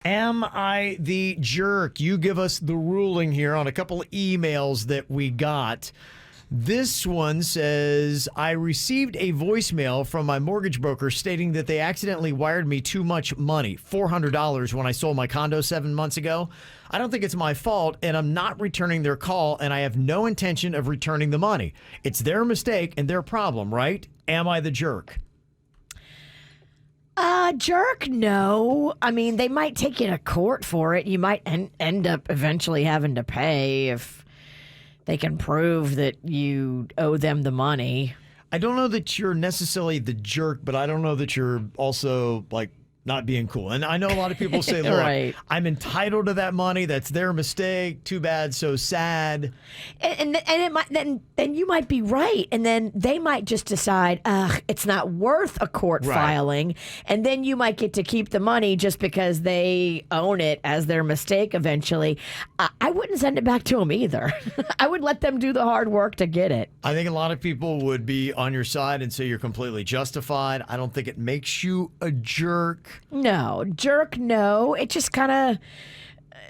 Am I the jerk? You give us the ruling here on a couple of emails that we got. This one says, I received a voicemail from my mortgage broker stating that they accidentally wired me too much money, $400, when I sold my condo 7 months ago. I don't think it's my fault, and I'm not returning their call, and I have no intention of returning the money. It's their mistake and their problem, right? Am I the jerk? Jerk, no. I mean, they might take you to court for it. You might end up eventually having to pay if they can prove that you owe them the money. I don't know that you're necessarily the jerk, but I don't know that you're also like not being cool. And I know a lot of people say, look, Right. I'm entitled to that money. That's their mistake. Too bad, so sad. And it might then you might be right, and then they might just decide, it's not worth a court Right. filing, and then you might get to keep the money just because they own it as their mistake eventually. I wouldn't send it back to them either. I would let them do the hard work to get it. I think a lot of people would be on your side and say you're completely justified. I don't think it makes you a jerk. No, jerk, no. It just kind of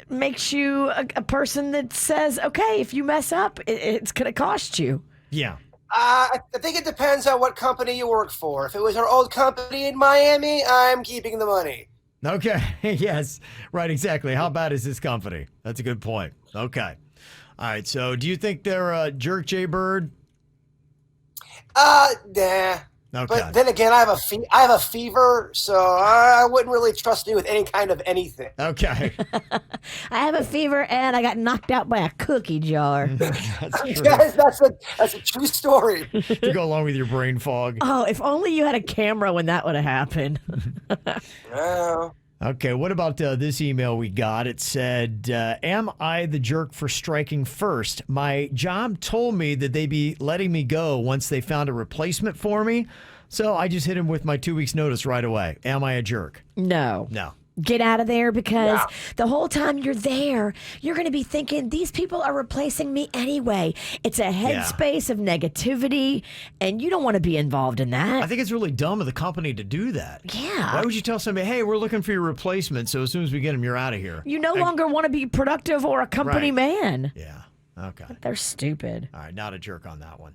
makes you a person that says, okay, if you mess up, it's going to cost you. Yeah. I think it depends on what company you work for. If it was our old company in Miami, I'm keeping the money. Okay. Yes. Right. Exactly. How bad is this company? That's a good point. Okay. All right. So do you think they're a jerk, Jay Bird? Nah. Okay. But then again, I have a fever, so I wouldn't really trust you with any kind of anything. Okay. I have a fever and I got knocked out by a cookie jar. That's true. Guys, that's a true story. To go along with your brain fog. Oh, if only you had a camera when that would have happened. Well, Okay, what about this email we got? It said, am I the jerk for striking first? My job told me that they'd be letting me go once they found a replacement for me. So I just hit him with my 2 weeks notice right away. Am I a jerk? No. No. Get out of there, because the whole time you're there, you're going to be thinking, these people are replacing me anyway. It's a headspace of negativity, and you don't want to be involved in that. I think it's really dumb of the company to do that. Yeah. Why would you tell somebody, hey, we're looking for your replacement, so as soon as we get him, you're out of here? You no longer want to be productive or a company Right. man. Yeah. Okay. They're stupid. All right, not a jerk on that one.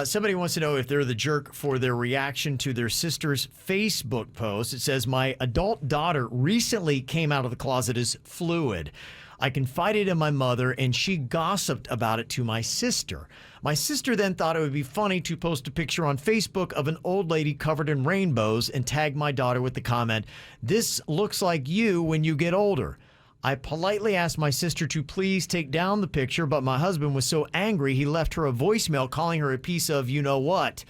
Somebody wants to know if they're the jerk for their reaction to their sister's Facebook post. It says, my adult daughter recently came out of the closet as fluid. I confided in my mother, and she gossiped about it to my sister. My sister then thought it would be funny to post a picture on Facebook of an old lady covered in rainbows and tag my daughter with the comment, this looks like you when you get older. I politely asked my sister to please take down the picture, but my husband was so angry he left her a voicemail calling her a piece of you-know-what.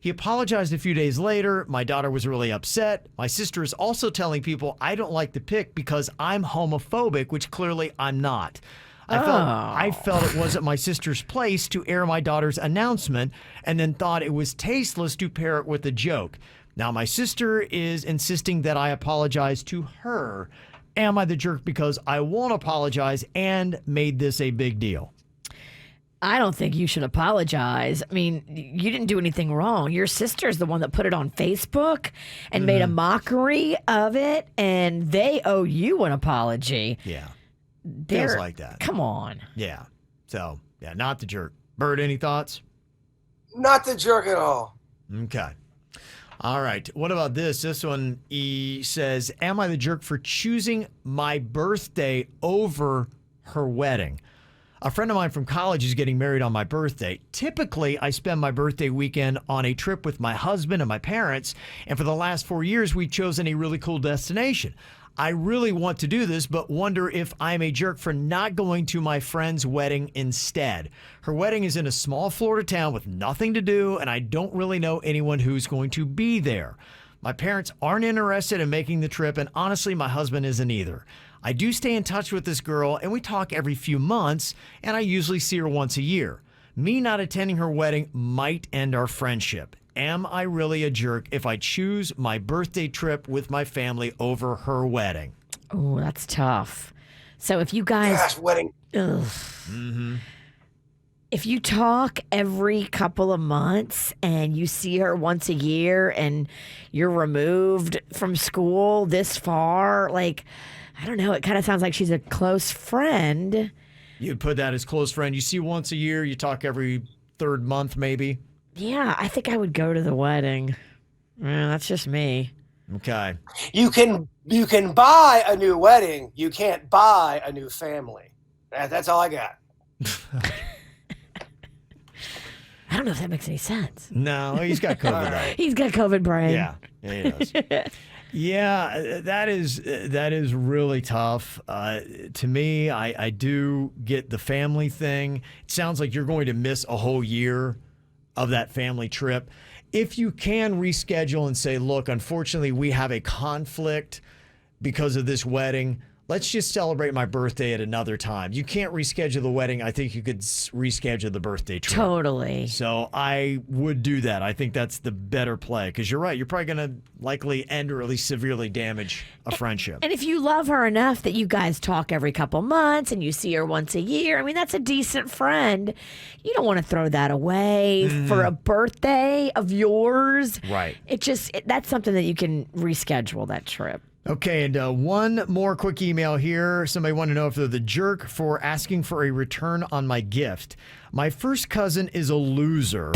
He apologized a few days later. My daughter was really upset. My sister is also telling people I don't like the pic because I'm homophobic, which clearly I'm not. I felt it wasn't my sister's place to air my daughter's announcement and then thought it was tasteless to pair it with a joke. Now my sister is insisting that I apologize to her. Am I the jerk because I won't apologize and made this a big deal? I don't think you should apologize. I mean, you didn't do anything wrong. Your sister's the one that put it on Facebook and made a mockery of it, and they owe you an apology. Yeah. They're, Feels like that. Come on. Yeah. So, yeah, not the jerk. Bird, any thoughts? not the jerk at all. Okay. All right. What about this? This one, he says, am I the jerk for choosing my birthday over her wedding? A friend of mine from college is getting married on my birthday. Typically, I spend my birthday weekend on a trip with my husband and my parents, and for the last 4 years, we've chosen a really cool destination. I really want to do this, but wonder if I'm a jerk for not going to my friend's wedding instead. Her wedding is in a small Florida town with nothing to do, and I don't really know anyone who's going to be there. My parents aren't interested in making the trip, and honestly, my husband isn't either. I do stay in touch with this girl, and we talk every few months, and I usually see her once a year. Me not attending her wedding might end our friendship. Am I really a jerk if I choose my birthday trip with my family over her wedding? Oh, that's tough. So if you guys, Gosh, wedding. ugh. If you talk every couple of months and you see her once a year and you're removed from school this far, like, I don't know. It kind of sounds like she's a close friend. You'd put that as close friend. You see once a year. You talk every third month, maybe. Yeah, I think I would go to the wedding. Yeah, that's just me. Okay. You can buy a new wedding. You can't buy a new family. That's all I got. I don't know if that makes any sense. No, he's got COVID though. He's got COVID brain. Yeah, he does. Yeah, that is really tough. To me, I do get the family thing. It sounds like you're going to miss a whole year of that family trip. If you can reschedule and say, look, unfortunately, we have a conflict because of this wedding. Let's just celebrate my birthday at another time. You can't reschedule the wedding. I think you could reschedule the birthday trip. Totally. So I would do that. I think that's the better play because you're right. You're probably going to likely end or at least severely damage a friendship. And if you love her enough that you guys talk every couple months and you see her once a year, I mean, that's a decent friend. You don't want to throw that away for a birthday of yours. Right. That's something that you can reschedule that trip. Okay, and one more quick email here. Somebody wanted to know if they're the jerk for asking for a return on my gift. My first cousin is a loser.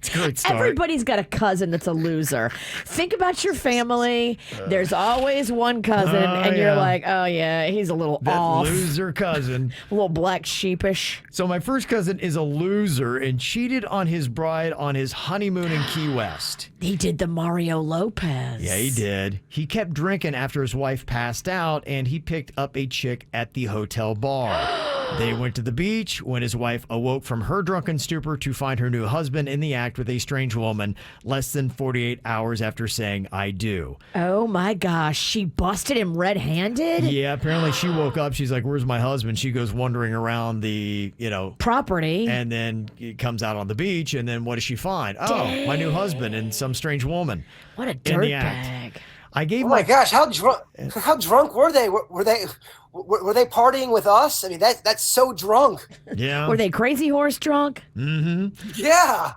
It's a great start. Everybody's got a cousin that's a loser. Think about your family. There's always one cousin, and you're like, oh, yeah, he's a little that off. loser cousin. A little black sheepish. So my first cousin is a loser and cheated on his bride on his honeymoon in Key West. He did the Mario Lopez. Yeah, he did. He kept drinking after his wife passed out, and he picked up a chick at the hotel bar. They went to the beach when his wife awoke from her drunken stupor to find her new husband in the act with a strange woman less than 48 hours after saying, I do. Oh, my gosh. She busted him red-handed? Yeah, apparently she woke up. She's like, where's my husband? She goes wandering around the, property. And then it comes out on the beach, and then what does she find? Oh, my new husband and some strange woman. What a in the act. dirtbag. I gave Oh my gosh, how drunk were they? Were they partying with us? I mean, that's so drunk. Yeah. Were they crazy horse drunk? Yeah.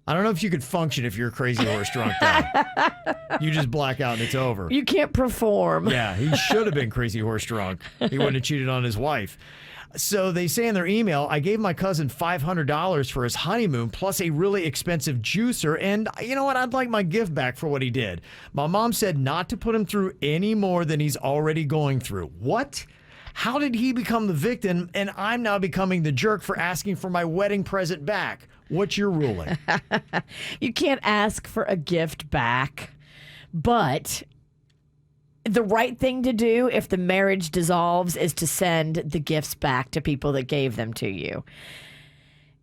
I don't know if you could function if you're a crazy horse drunk, though. You just black out and it's over. You can't perform. Yeah, he should have been crazy horse drunk. He wouldn't have cheated on his wife. So they say in their email, I gave my cousin $500 for his honeymoon plus a really expensive juicer. And you know what? I'd like my gift back for what he did. My mom said not to put him through any more than he's already going through. What? How did he become the victim and I'm now becoming the jerk for asking for my wedding present back? What's your ruling? You can't ask for a gift back, but the right thing to do if the marriage dissolves is to send the gifts back to people that gave them to you.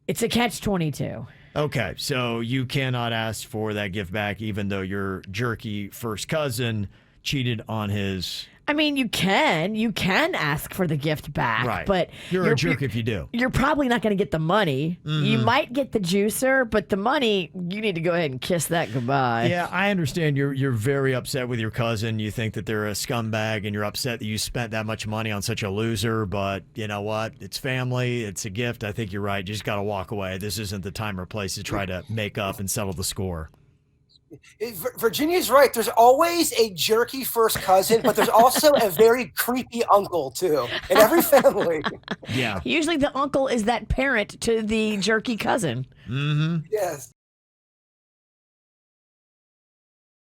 It's a catch-22. Okay, so you cannot ask for that gift back even though your jerky first cousin cheated on his... I mean, you can ask for the gift back, Right. but You're a jerk if you do. You're probably not going to get the money. You might get the juicer, but the money, you need to go ahead and kiss that goodbye. Yeah, I understand you're very upset with your cousin. You think that they're a scumbag and you're upset that you spent that much money on such a loser, but you know what? It's family, it's a gift. I think you're right. You just got to walk away. This isn't the time or place to try to make up and settle the score. Virginia's right. There's always a jerky first cousin, but there's also a very creepy uncle, too, in every family. Yeah. Usually the uncle is that parent to the jerky cousin. Yes.